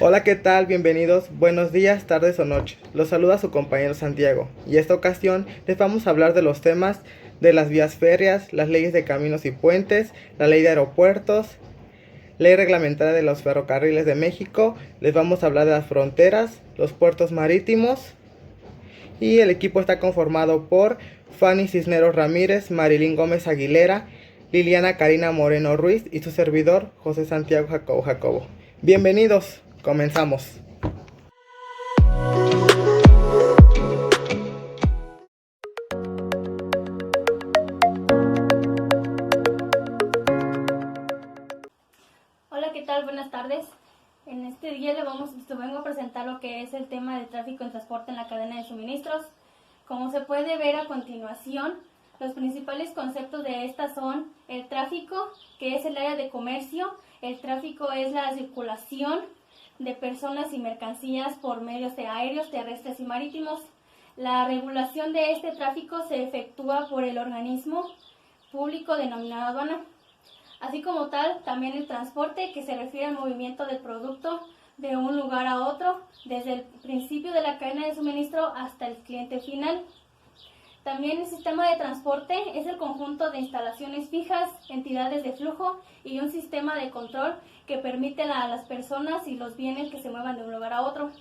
Hola, ¿qué tal? Bienvenidos, buenos días, tardes o noches. Los saluda su compañero Santiago y esta ocasión les vamos a hablar de los temas de las vías férreas, las leyes de caminos y puentes, la ley de aeropuertos, ley reglamentaria de los ferrocarriles de México, les vamos a hablar de las fronteras, los puertos marítimos y el equipo está conformado por Fanny Cisneros Ramírez, Marilyn Gómez Aguilera, Liliana Karina Moreno Ruiz y su servidor José Santiago Jacobo. Bienvenidos, comenzamos. Hola, ¿qué tal? Buenas tardes. En este día te vengo a presentar lo que es el tema del tráfico en transporte en la cadena de suministros. Como se puede ver a continuación, los principales conceptos de esta son el tráfico, que es el área de comercio. El tráfico es la circulación de personas y mercancías por medios aéreos, terrestres y marítimos. La regulación de este tráfico se efectúa por el organismo público denominado aduana. Así como tal, también el transporte, que se refiere al movimiento del producto de un lugar a otro, desde el principio de la cadena de suministro hasta el cliente final. También el sistema de transporte es el conjunto de instalaciones fijas, entidades de flujo y un sistema de control que permite a las personas y los bienes que se muevan de un lugar a otro.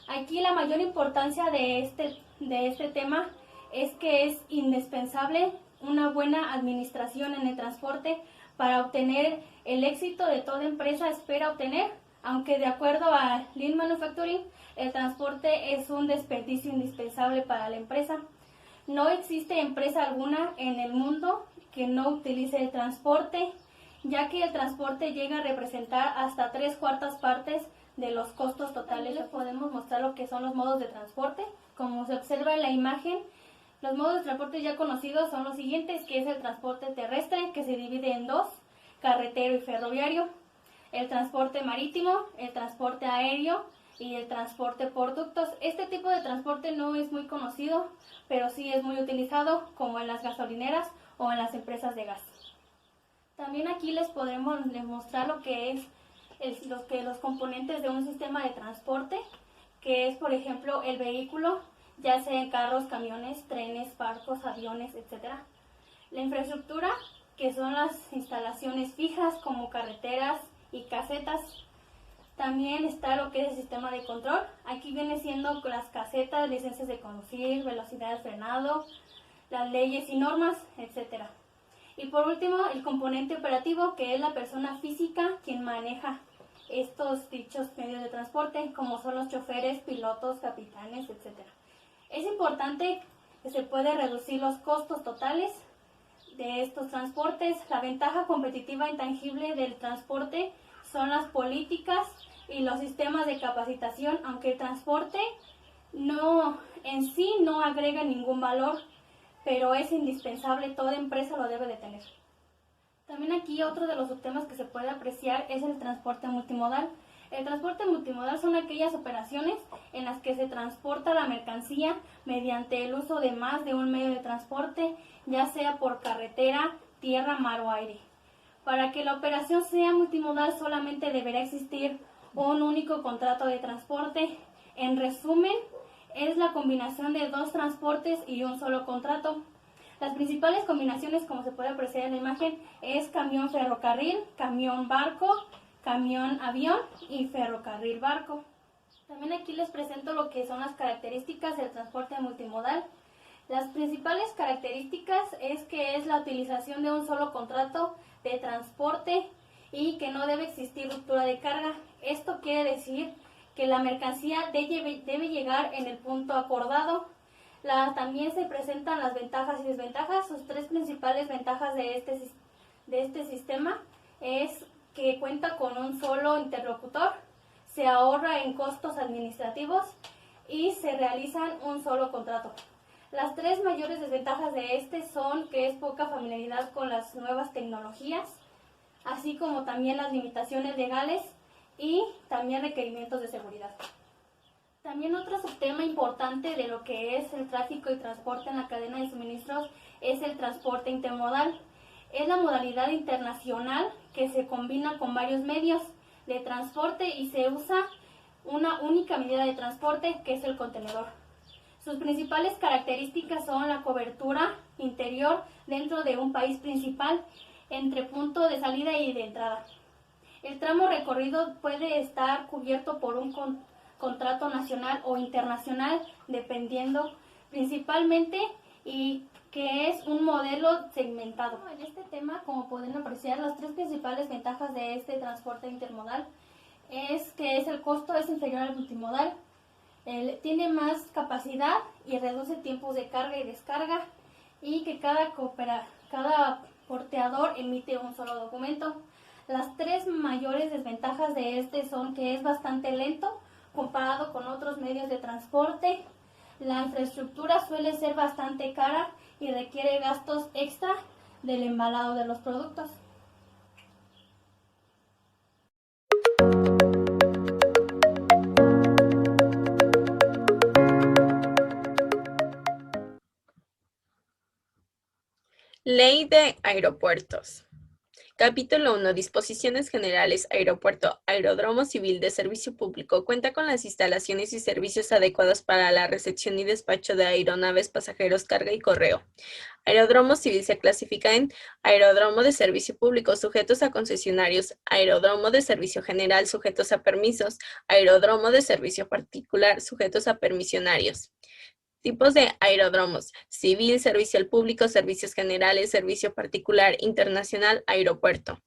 Aquí la mayor importancia de este tema es que es indispensable una buena administración en el transporte para obtener el éxito de toda empresa espera obtener, aunque de acuerdo a Lean Manufacturing, el transporte es un desperdicio indispensable para la empresa. No existe empresa alguna en el mundo que no utilice el transporte, ya que el transporte llega a representar hasta 3/4 partes de los costos totales. Les podemos mostrar lo que son los modos de transporte. Como se observa en la imagen, los modos de transporte ya conocidos son los siguientes, que es el transporte terrestre, que se divide en dos, carretero y ferroviario, el transporte marítimo, el transporte aéreo y el transporte por ductos. Este tipo de transporte no es muy conocido, pero sí es muy utilizado, como en las gasolineras o en las empresas de gas. También aquí les podremos demostrar lo que es los componentes de un sistema de transporte, que es, por ejemplo, el vehículo, ya sea en carros, camiones, trenes, barcos, aviones, etc. La infraestructura, que son las instalaciones fijas como carreteras y casetas. También está lo que es el sistema de control. Aquí viene siendo las casetas, licencias de conducir, velocidad de frenado, las leyes y normas, etc. Y por último, el componente operativo, que es la persona física quien maneja estos dichos medios de transporte, como son los choferes, pilotos, capitanes, etc. Es importante que se puede reducir los costos totales de estos transportes. La ventaja competitiva intangible del transporte son las políticas y los sistemas de capacitación, aunque el transporte en sí no agrega ningún valor, pero es indispensable, toda empresa lo debe de tener. También aquí otro de los subtemas que se puede apreciar es el transporte multimodal. El transporte multimodal son aquellas operaciones en las que se transporta la mercancía mediante el uso de más de un medio de transporte, ya sea por carretera, tierra, mar o aire. Para que la operación sea multimodal solamente deberá existir un único contrato de transporte. En resumen, es la combinación de dos transportes y un solo contrato. Las principales combinaciones, como se puede apreciar en la imagen, es camión ferrocarril, camión barco, camión avión y ferrocarril barco. También aquí les presento lo que son las características del transporte multimodal. Las principales características es que es la utilización de un solo contrato de transporte y que no debe existir ruptura de carga. Esto quiere decir que la mercancía debe llegar en el punto acordado. También se presentan las ventajas y desventajas. Sus tres principales ventajas de este sistema es que cuenta con un solo interlocutor, se ahorra en costos administrativos y se realizan un solo contrato. Las tres mayores desventajas de son que es poca familiaridad con las nuevas tecnologías, así como también las limitaciones legales y también requerimientos de seguridad. También otro subtema importante de lo que es el tráfico y transporte en la cadena de suministros es el transporte intermodal. Es la modalidad internacional que se combina con varios medios, de transporte y se usa una única medida de transporte, que es el contenedor. Sus principales características son la cobertura interior dentro de un país principal entre punto de salida y de entrada. El tramo recorrido puede estar cubierto por un contrato nacional o internacional, dependiendo principalmente, y que es un modelo segmentado. En este tema, como pueden apreciar, las tres principales ventajas de este transporte intermodal es que el costo es inferior al multimodal, tiene más capacidad y reduce tiempos de carga y descarga, y que cada porteador emite un solo documento. Las tres mayores desventajas de este son que es bastante lento comparado con otros medios de transporte, la infraestructura suele ser bastante cara y requiere gastos extra del embalado de los productos. Ley de Aeropuertos. Capítulo 1. Disposiciones generales. Aeropuerto. Aeródromo civil de servicio público. Cuenta con las instalaciones y servicios adecuados para la recepción y despacho de aeronaves, pasajeros, carga y correo. Aeródromo civil se clasifica en aeródromo de servicio público, sujetos a concesionarios, aeródromo de servicio general, sujetos a permisos, aeródromo de servicio particular, sujetos a permisionarios. Tipos de aeródromos: civil, servicio al público, servicios generales, servicio particular, internacional, aeropuerto.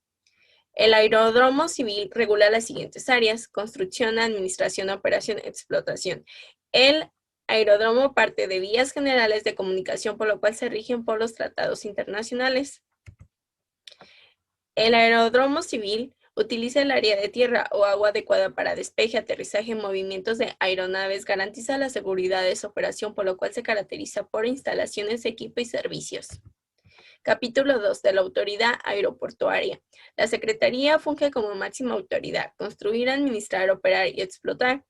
El aeródromo civil regula las siguientes áreas: construcción, administración, operación, explotación. El aeródromo parte de vías generales de comunicación, por lo cual se rigen por los tratados internacionales. El aeródromo civil utiliza el área de tierra o agua adecuada para despegue, aterrizaje, movimientos de aeronaves, garantiza la seguridad de su operación, por lo cual se caracteriza por instalaciones, equipo y servicios. Capítulo 2. De la autoridad aeroportuaria. La Secretaría funge como máxima autoridad: construir, administrar, operar y explotar,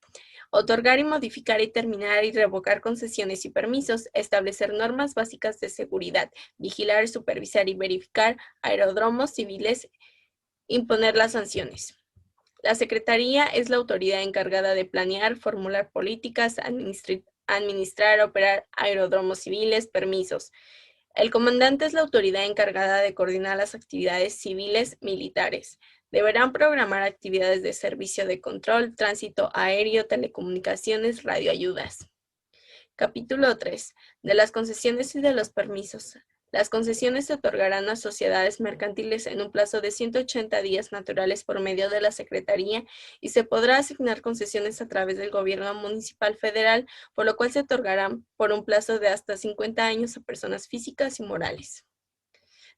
otorgar y modificar y terminar y revocar concesiones y permisos, establecer normas básicas de seguridad, vigilar, supervisar y verificar aeródromos civiles, imponer las sanciones. La Secretaría es la autoridad encargada de planear, formular políticas, administrar, operar aeródromos civiles, permisos. El comandante es la autoridad encargada de coordinar las actividades civiles militares. Deberán programar actividades de servicio de control, tránsito aéreo, telecomunicaciones, radioayudas. Capítulo 3. De las concesiones y de los permisos. Las concesiones se otorgarán a sociedades mercantiles en un plazo de 180 días naturales por medio de la Secretaría, y se podrá asignar concesiones a través del Gobierno Municipal Federal, por lo cual se otorgarán por un plazo de hasta 50 años a personas físicas y morales.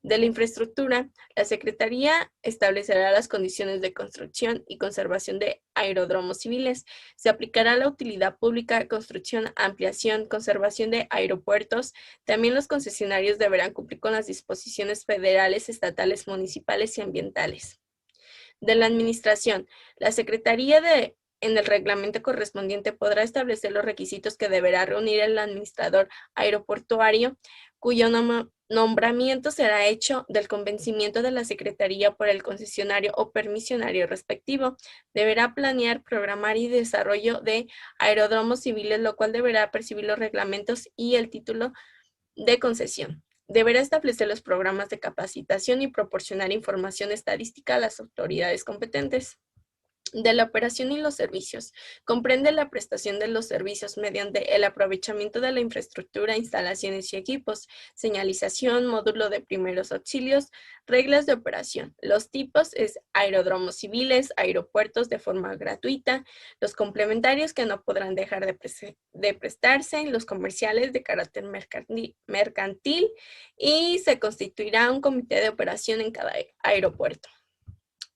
De la infraestructura, la Secretaría establecerá las condiciones de construcción y conservación de aeródromos civiles. Se aplicará la utilidad pública, construcción, ampliación, conservación de aeropuertos. También los concesionarios deberán cumplir con las disposiciones federales, estatales, municipales y ambientales. De la administración, la Secretaría en el reglamento correspondiente podrá establecer los requisitos que deberá reunir el administrador aeroportuario, cuyo nombramiento será hecho del convencimiento de la Secretaría por el concesionario o permisionario respectivo. Deberá planear, programar y desarrollo de aeródromos civiles, lo cual deberá percibir los reglamentos y el título de concesión. Deberá establecer los programas de capacitación y proporcionar información estadística a las autoridades competentes. De la operación y los servicios. Comprende la prestación de los servicios mediante el aprovechamiento de la infraestructura, instalaciones y equipos, señalización, módulo de primeros auxilios, reglas de operación. Los tipos es aeródromos civiles, aeropuertos de forma gratuita, los complementarios que no podrán dejar de prestarse, los comerciales de carácter mercantil, y se constituirá un comité de operación en cada aeropuerto.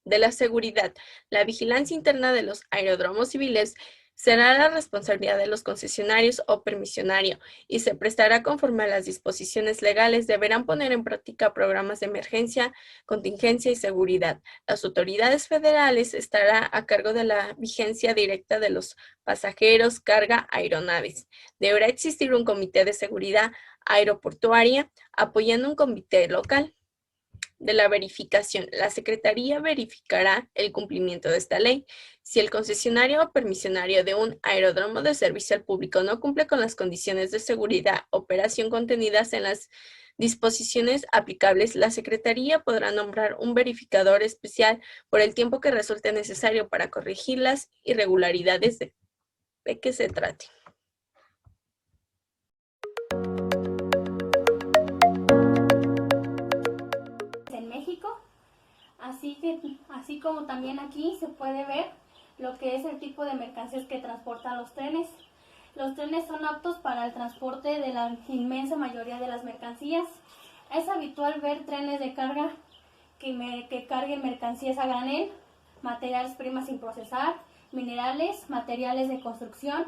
De la seguridad, la vigilancia interna de los aeródromos civiles será la responsabilidad de los concesionarios o permisionario y se prestará conforme a las disposiciones legales. Deberán poner en práctica programas de emergencia, contingencia y seguridad. Las autoridades federales estarán a cargo de la vigencia directa de los pasajeros, carga, aeronaves. Deberá existir un comité de seguridad aeroportuaria apoyando un comité local. de la verificación. La Secretaría verificará el cumplimiento de esta ley. Si el concesionario o permisionario de un aeródromo de servicio al público no cumple con las condiciones de seguridad, operación contenidas en las disposiciones aplicables, la Secretaría podrá nombrar un verificador especial por el tiempo que resulte necesario para corregir las irregularidades de que se trate. En México, así como también aquí se puede ver lo que es el tipo de mercancías que transportan los trenes. Los trenes son aptos para el transporte de la inmensa mayoría de las mercancías. Es habitual ver trenes de carga que carguen mercancías a granel, materiales primas sin procesar, minerales, materiales de construcción,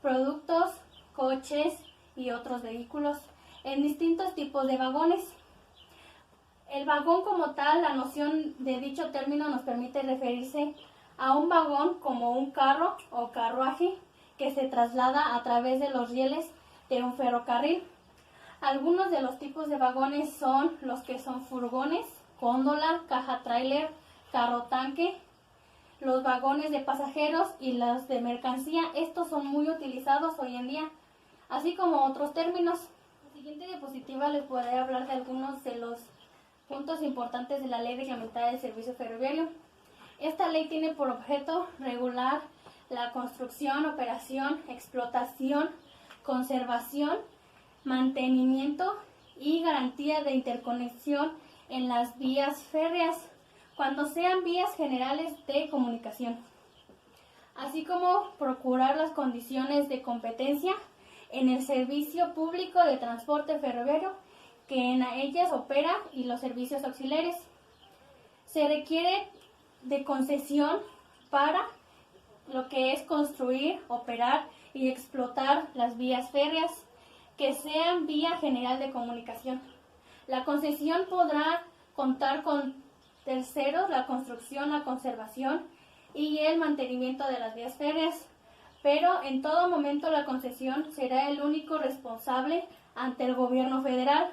productos, coches y otros vehículos en distintos tipos de vagones. El vagón como tal, la noción de dicho término nos permite referirse a un vagón como un carro o carruaje que se traslada a través de los rieles de un ferrocarril. Algunos de los tipos de vagones son los que son furgones, góndola, caja tráiler, carro tanque, los vagones de pasajeros y los de mercancía. Estos son muy utilizados hoy en día, así como otros términos. En la siguiente diapositiva les podré hablar de algunos de los puntos importantes de la Ley Reglamentaria del Servicio Ferroviario. Esta ley tiene por objeto regular la construcción, operación, explotación, conservación, mantenimiento y garantía de interconexión en las vías férreas, cuando sean vías generales de comunicación, así como procurar las condiciones de competencia en el servicio público de transporte ferroviario que en ellas opera y los servicios auxiliares. Se requiere de concesión para lo que es construir, operar y explotar las vías férreas que sean vía general de comunicación. La concesión podrá contar con terceros, la construcción, la conservación y el mantenimiento de las vías férreas, pero en todo momento la concesión será el único responsable ante el gobierno federal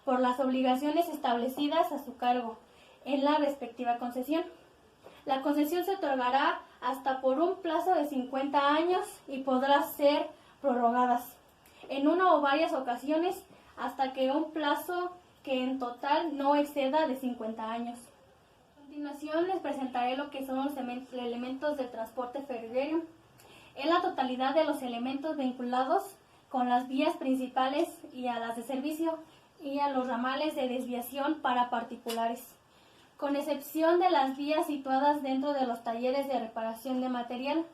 por las obligaciones establecidas a su cargo en la respectiva concesión. La concesión se otorgará hasta por un plazo de 50 años y podrá ser prorrogadas en una o varias ocasiones hasta que un plazo que en total no exceda de 50 años. A continuación les presentaré lo que son los elementos del transporte ferroviario. Es la totalidad de los elementos vinculados con las vías principales y a las de servicio y a los ramales de desviación para particulares, con excepción de las vías situadas dentro de los talleres de reparación de material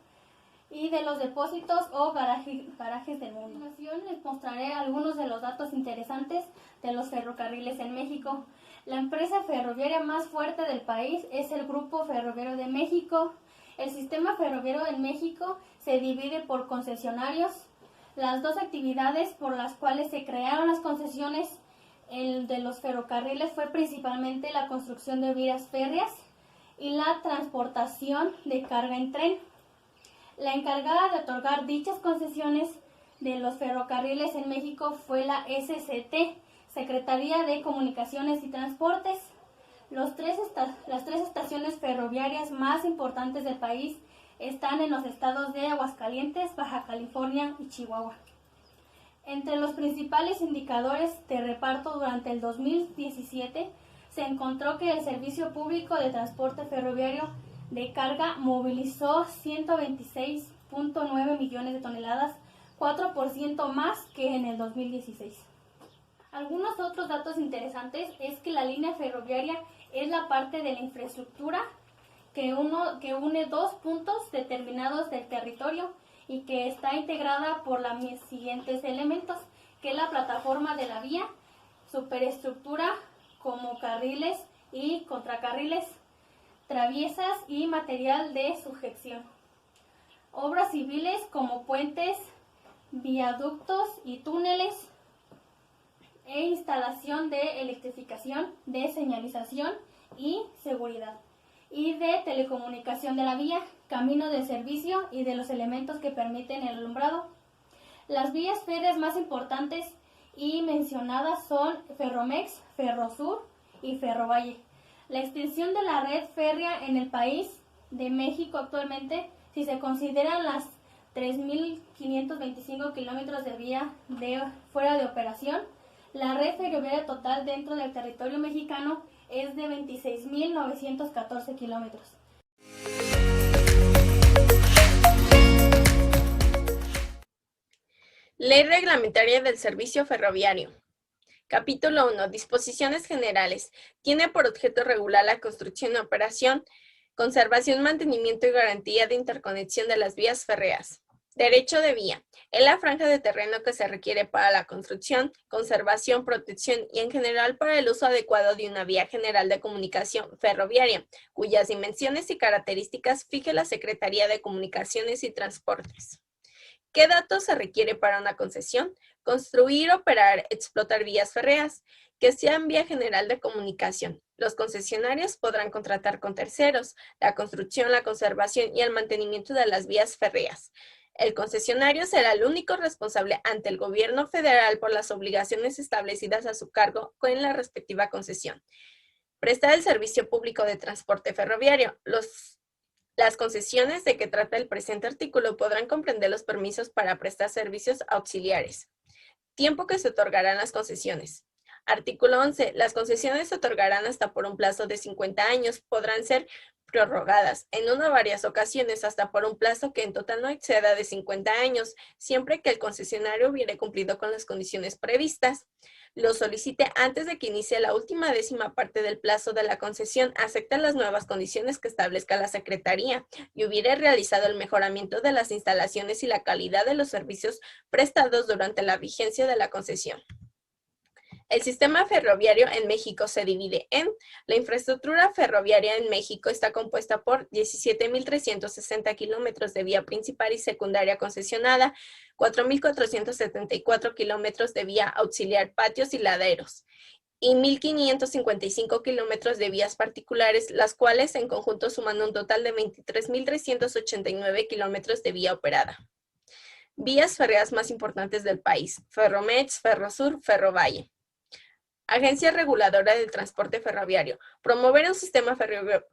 y de los depósitos o garajes del mundo. A continuación les mostraré algunos de los datos interesantes de los ferrocarriles en México. La empresa ferroviaria más fuerte del país es el Grupo Ferroviario de México. El sistema ferroviario en México se divide por concesionarios. Las dos actividades por las cuales se crearon las concesiones de los ferrocarriles fue principalmente la construcción de vías férreas y la transportación de carga en tren. La encargada de otorgar dichas concesiones de los ferrocarriles en México fue la SCT, Secretaría de Comunicaciones y Transportes. Las tres estaciones ferroviarias más importantes del país están en los estados de Aguascalientes, Baja California y Chihuahua. Entre los principales indicadores de reparto durante el 2017 se encontró que el Servicio Público de Transporte Ferroviario de Carga movilizó 126.9 millones de toneladas, 4% más que en el 2016. Algunos otros datos interesantes es que la línea ferroviaria es la parte de la infraestructura que une dos puntos determinados del territorio y que está integrada por los siguientes elementos, que es la plataforma de la vía, superestructura como carriles y contracarriles, traviesas y material de sujeción, obras civiles como puentes, viaductos y túneles, e instalación de electrificación, de señalización y seguridad, y de telecomunicación de la vía, camino de servicio y de los elementos que permiten el alumbrado. Las vías férreas más importantes y mencionadas son Ferromex, Ferrosur y Ferrovalle. La extensión de la red férrea en el país de México actualmente, si se consideran las 3.525 kilómetros de vía fuera de operación, la red ferroviaria total dentro del territorio mexicano es de 26.914 kilómetros. Ley Reglamentaria del Servicio Ferroviario. Capítulo 1. Disposiciones generales. Tiene por objeto regular la construcción y operación, conservación, mantenimiento y garantía de interconexión de las vías férreas. Derecho de vía. Es la franja de terreno que se requiere para la construcción, conservación, protección y en general para el uso adecuado de una vía general de comunicación ferroviaria, cuyas dimensiones y características fije la Secretaría de Comunicaciones y Transportes. ¿Qué datos se requiere para una concesión? Construir, operar, explotar vías férreas que sean vía general de comunicación. Los concesionarios podrán contratar con terceros la construcción, la conservación y el mantenimiento de las vías férreas. El concesionario será el único responsable ante el gobierno federal por las obligaciones establecidas a su cargo con la respectiva concesión. Prestar el servicio público de transporte ferroviario. Las concesiones de que trata el presente artículo podrán comprender los permisos para prestar servicios auxiliares. Tiempo que se otorgarán las concesiones. Artículo 11. Las concesiones se otorgarán hasta por un plazo de 50 años. Podrán ser prorrogadas en una o varias ocasiones hasta por un plazo que en total no exceda de 50 años, siempre que el concesionario hubiere cumplido con las condiciones previstas. Lo solicite antes de que inicie la última décima parte del plazo de la concesión, acepta las nuevas condiciones que establezca la Secretaría y hubiere realizado el mejoramiento de las instalaciones y la calidad de los servicios prestados durante la vigencia de la concesión. El sistema ferroviario en México se divide en: la infraestructura ferroviaria en México está compuesta por 17.360 kilómetros de vía principal y secundaria concesionada, 4.474 kilómetros de vía auxiliar, patios y laderos, y 1.555 kilómetros de vías particulares, las cuales en conjunto suman un total de 23.389 kilómetros de vía operada. Vías férreas más importantes del país: Ferromex, Ferrosur, Ferrovalle. Agencia Reguladora del Transporte Ferroviario. Promover un sistema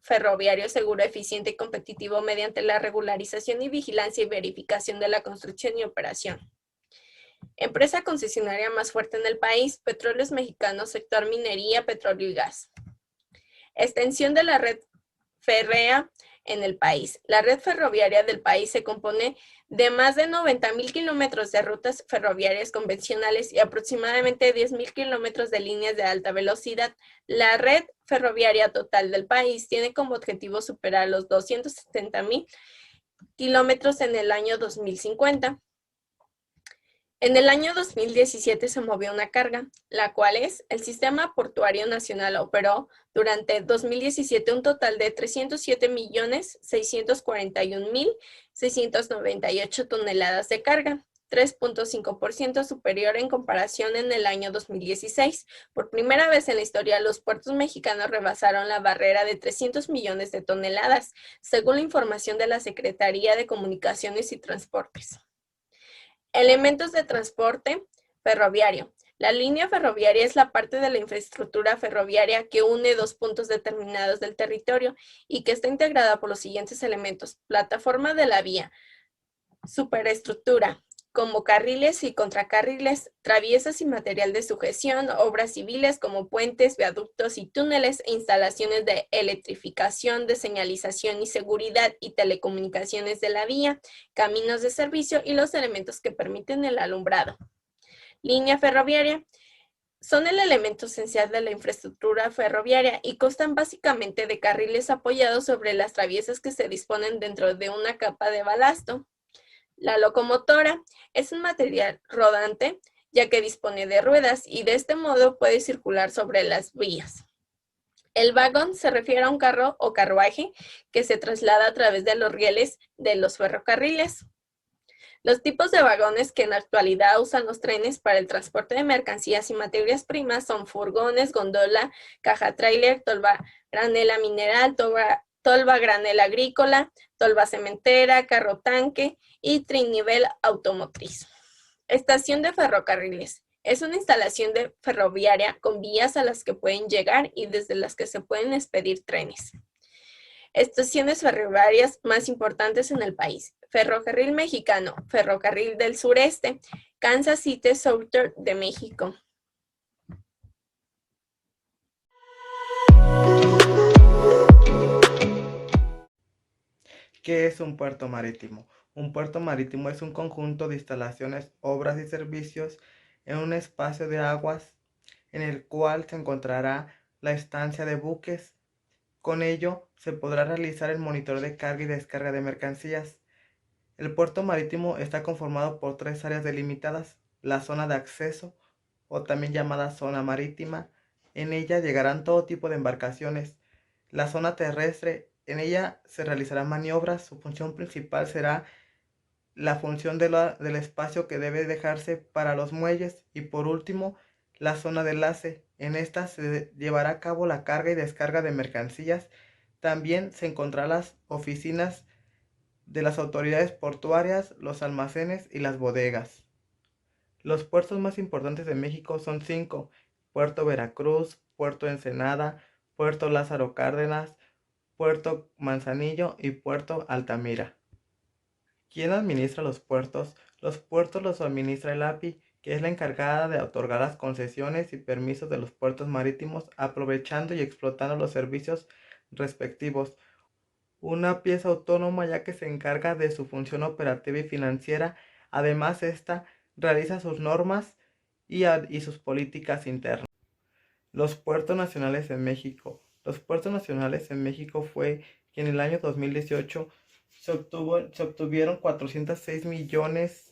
ferroviario seguro, eficiente y competitivo mediante la regularización y vigilancia y verificación de la construcción y operación. Empresa concesionaria más fuerte en el país: Petróleos Mexicanos, sector minería, petróleo y gas. Extensión de la red férrea en el país. La red ferroviaria del país se compone de más de 90.000 kilómetros de rutas ferroviarias convencionales y aproximadamente 10.000 kilómetros de líneas de alta velocidad. La red ferroviaria total del país tiene como objetivo superar los 270.000 kilómetros en el año 2050. En el año 2017 se movió una carga, la cual es: el Sistema Portuario Nacional operó durante 2017 un total de 307.641.698 toneladas de carga, 3.5% superior en comparación en el año 2016. Por primera vez en la historia, los puertos mexicanos rebasaron la barrera de 300 millones de toneladas, según la información de la Secretaría de Comunicaciones y Transportes. Elementos de transporte ferroviario. La línea ferroviaria es la parte de la infraestructura ferroviaria que une dos puntos determinados del territorio y que está integrada por los siguientes elementos: plataforma de la vía, superestructura, como carriles y contracarriles, traviesas y material de sujeción, obras civiles como puentes, viaductos y túneles, e instalaciones de electrificación, de señalización y seguridad y telecomunicaciones de la vía, caminos de servicio y los elementos que permiten el alumbrado. Línea ferroviaria. Son el elemento esencial de la infraestructura ferroviaria y constan básicamente de carriles apoyados sobre las traviesas que se disponen dentro de una capa de balasto. La locomotora es un material rodante, ya que dispone de ruedas y de este modo puede circular sobre las vías. El vagón se refiere a un carro o carruaje que se traslada a través de los rieles de los ferrocarriles. Los tipos de vagones que en la actualidad usan los trenes para el transporte de mercancías y materias primas son furgones, gondola, caja tráiler, tolva granela mineral, tolva granel agrícola, tolva cementera, carro tanque y trinivel automotriz. Estación de ferrocarriles. Es una instalación ferroviaria con vías a las que pueden llegar y desde las que se pueden expedir trenes. Estaciones ferroviarias más importantes en el país: Ferrocarril Mexicano, Ferrocarril del Sureste, Kansas City Southern de México. ¿Qué es un puerto marítimo? Un puerto marítimo es un conjunto de instalaciones, obras y servicios en un espacio de aguas en el cual se encontrará la estancia de buques. Con ello se podrá realizar el monitoreo de carga y descarga de mercancías. El puerto marítimo está conformado por tres áreas delimitadas: la zona de acceso, o también llamada zona marítima. En ella llegarán todo tipo de embarcaciones. La zona terrestre, en ella se realizarán maniobras. Su función principal será la función del espacio que debe dejarse para los muelles. Y por último, la zona de enlace. En esta se llevará a cabo la carga y descarga de mercancías. También se encontrarán las oficinas de las autoridades portuarias, los almacenes y las bodegas. Los puertos más importantes de México son 5: Puerto Veracruz, Puerto Ensenada, Puerto Lázaro Cárdenas, Puerto Manzanillo y Puerto Altamira. ¿Quién administra los puertos? Los puertos los administra el API, que es la encargada de otorgar las concesiones y permisos de los puertos marítimos, aprovechando y explotando los servicios respectivos. Una pieza autónoma, ya que se encarga de su función operativa y financiera. Además, esta realiza sus normas y sus políticas internas. Los puertos nacionales en México. Los puertos nacionales en México fue que en el año 2018 se obtuvieron 406 millones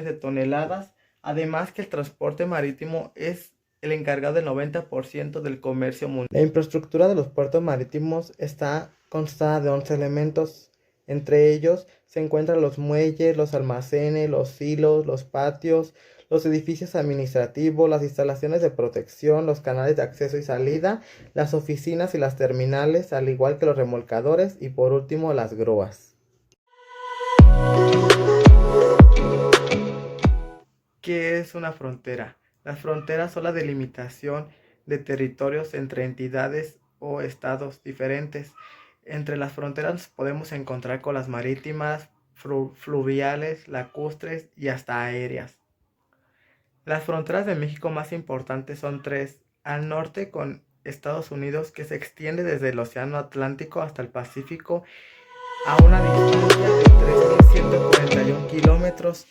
de toneladas. Además que el transporte marítimo es el encargado del 90% del comercio mundial. La infraestructura de los puertos marítimos está constada de 11 elementos. Entre ellos se encuentran los muelles, los almacenes, los silos, los patios, los edificios administrativos, las instalaciones de protección, los canales de acceso y salida, las oficinas y las terminales, al igual que los remolcadores y por último las grúas. ¿Qué es una frontera? Las fronteras son la delimitación de territorios entre entidades o estados diferentes. Entre las fronteras podemos encontrar con las marítimas, fluviales, lacustres y hasta aéreas. Las fronteras de México más importantes son 3: al norte con Estados Unidos, que se extiende desde el Océano Atlántico hasta el Pacífico a una distancia de 3.141 kilómetros,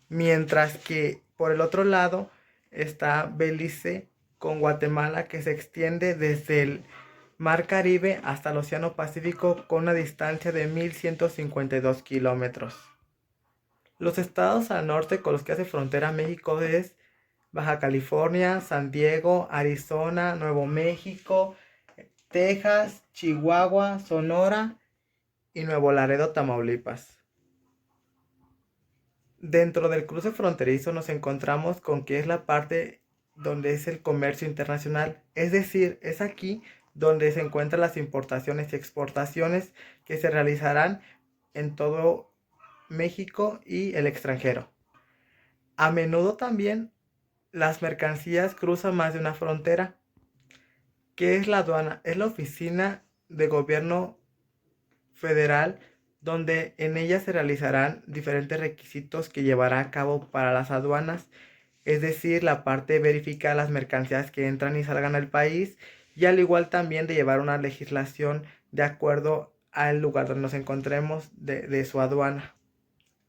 mientras que por el otro lado está Belice con Guatemala, que se extiende desde el Mar Caribe hasta el Océano Pacífico con una distancia de 1.152 kilómetros. Los estados al norte con los que hace frontera México es Baja California, San Diego, Arizona, Nuevo México, Texas, Chihuahua, Sonora y Nuevo Laredo, Tamaulipas. Dentro del cruce fronterizo nos encontramos con que es la parte donde es el comercio internacional, es decir, es aquí donde se encuentran las importaciones y exportaciones que se realizarán en todo México y el extranjero. A menudo también las mercancías cruzan más de una frontera. ¿Qué es la aduana? Es la oficina de gobierno federal donde en ella se realizarán diferentes requisitos que llevará a cabo para las aduanas, es decir, la parte de verificar las mercancías que entran y salgan al país y al igual también de llevar una legislación de acuerdo al lugar donde nos encontremos de su aduana.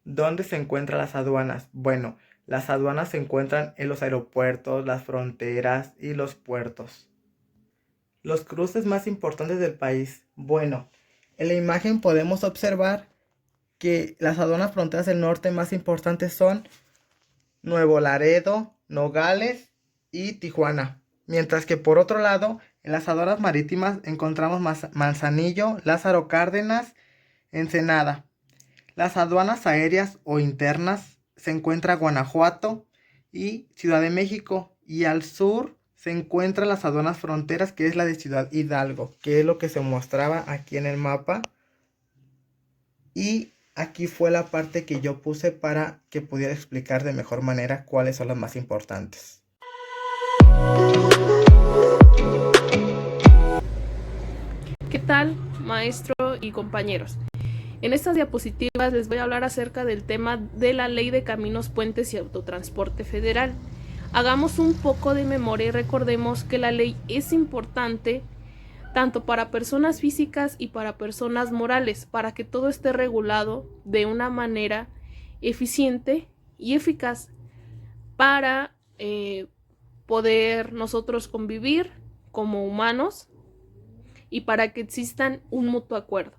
¿Dónde se encuentran las aduanas? Bueno, las aduanas se encuentran en los aeropuertos, las fronteras y los puertos. Los cruces más importantes del país. Bueno, en la imagen podemos observar que las aduanas fronteras del norte más importantes son Nuevo Laredo, Nogales y Tijuana. Mientras que por otro lado, en las aduanas marítimas encontramos Manzanillo, Lázaro Cárdenas, Ensenada. Las aduanas aéreas o internas se encuentra Guanajuato y Ciudad de México, y al sur se encuentran las aduanas fronteras, que es la de Ciudad Hidalgo, que es lo que se mostraba aquí en el mapa, y Aquí fue la parte que yo puse para que pudiera explicar de mejor manera cuáles son las más importantes. ¿Qué tal, maestro y compañeros? En estas diapositivas les voy a hablar acerca del tema de la Ley de Caminos, Puentes y Autotransporte Federal. Hagamos un poco de memoria y recordemos que la ley es importante tanto para personas físicas y para personas morales, para que todo esté regulado de una manera eficiente y eficaz para poder nosotros convivir como humanos y para que existan un mutuo acuerdo.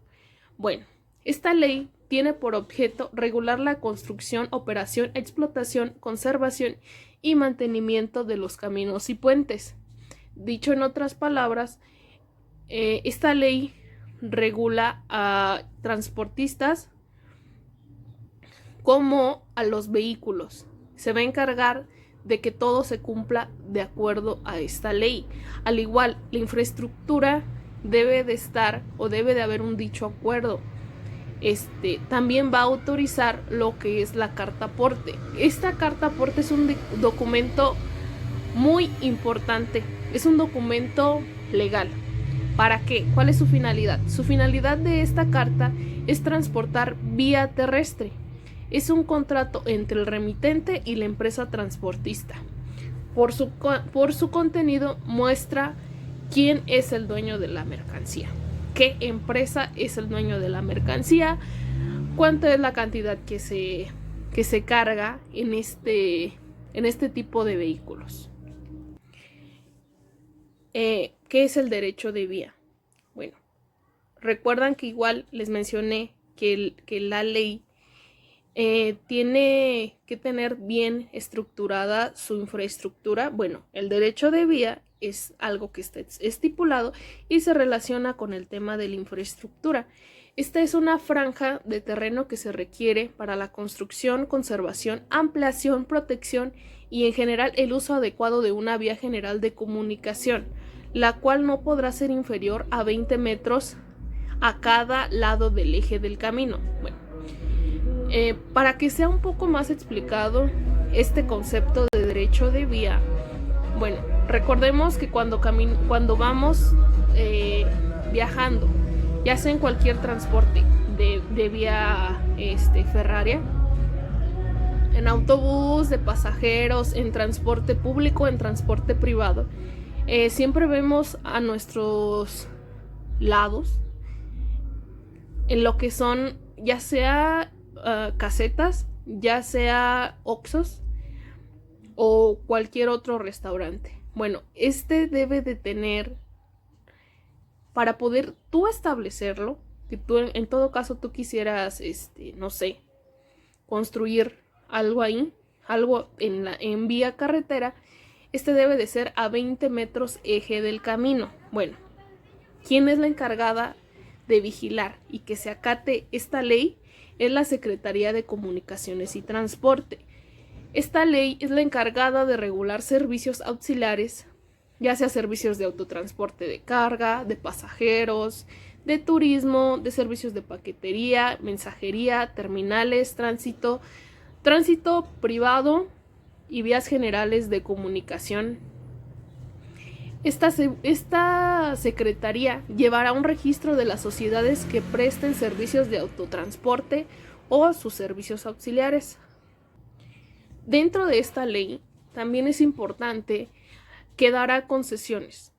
Bueno, esta ley tiene por objeto regular la construcción, operación, explotación, conservación y mantenimiento de los caminos y puentes. Dicho en otras palabras, esta ley regula a transportistas como a los vehículos. Se va a encargar de que todo se cumpla de acuerdo a esta ley. Al igual, la infraestructura debe de estar o debe de haber un dicho acuerdo. También va a autorizar lo que es la carta aporte. Esta carta aporte es un documento muy importante, es un documento legal. ¿Para qué? ¿Cuál es su finalidad? Su finalidad de esta carta es transportar vía terrestre. Es un contrato entre el remitente y la empresa transportista. Por su contenido muestra quién es el dueño de la mercancía, qué empresa es el dueño de la mercancía, cuánto es la cantidad que se carga en este tipo de vehículos. ¿Qué es el derecho de vía? Bueno, recuerdan que igual les mencioné que la ley tiene que tener bien estructurada su infraestructura. Bueno, el derecho de vía es algo que está estipulado y se relaciona con el tema de la infraestructura. Esta es una franja de terreno que se requiere para la construcción, conservación, ampliación, protección y en general el uso adecuado de una vía general de comunicación, la cual no podrá ser inferior a 20 metros a cada lado del eje del camino. Bueno, para que sea un poco más explicado este concepto de derecho de vía, bueno, recordemos que cuando vamos viajando, ya sea en cualquier transporte de vía ferroviaria, en autobús, de pasajeros, en transporte público, en transporte privado, siempre vemos a nuestros lados en lo que son ya sea casetas, ya sea Oxxos o cualquier otro restaurante. Bueno, debe de tener, para poder tú establecerlo, que tú en todo caso tú quisieras, no sé, construir algo ahí, algo en vía carretera, debe de ser a 20 metros eje del camino. Bueno, ¿quién es la encargada de vigilar y que se acate esta ley? Es la Secretaría de Comunicaciones y Transporte. Esta ley es la encargada de regular servicios auxiliares, ya sea servicios de autotransporte de carga, de pasajeros, de turismo, de servicios de paquetería, mensajería, terminales, tránsito privado y vías generales de comunicación. Esta secretaría llevará un registro de las sociedades que presten servicios de autotransporte o sus servicios auxiliares. Dentro de esta ley también es importante que dará concesiones.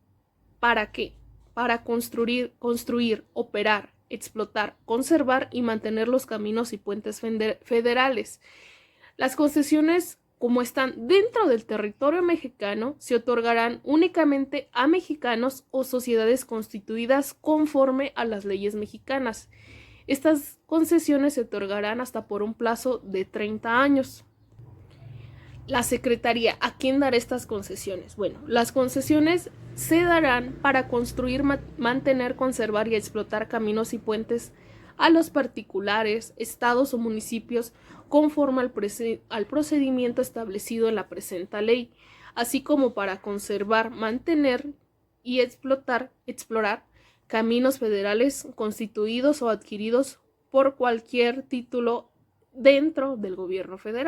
¿Para qué? Para construir, operar, explotar, conservar y mantener los caminos y puentes federales. Las concesiones, como están dentro del territorio mexicano, se otorgarán únicamente a mexicanos o sociedades constituidas conforme a las leyes mexicanas. Estas concesiones se otorgarán hasta por un plazo de 30 años. La Secretaría, ¿a quién dará estas concesiones? Bueno, las concesiones se darán para construir, mantener, conservar y explotar caminos y puentes a los particulares, estados o municipios conforme al procedimiento establecido en la presente ley, así como para conservar, mantener y explorar caminos federales constituidos o adquiridos por cualquier título dentro del gobierno federal.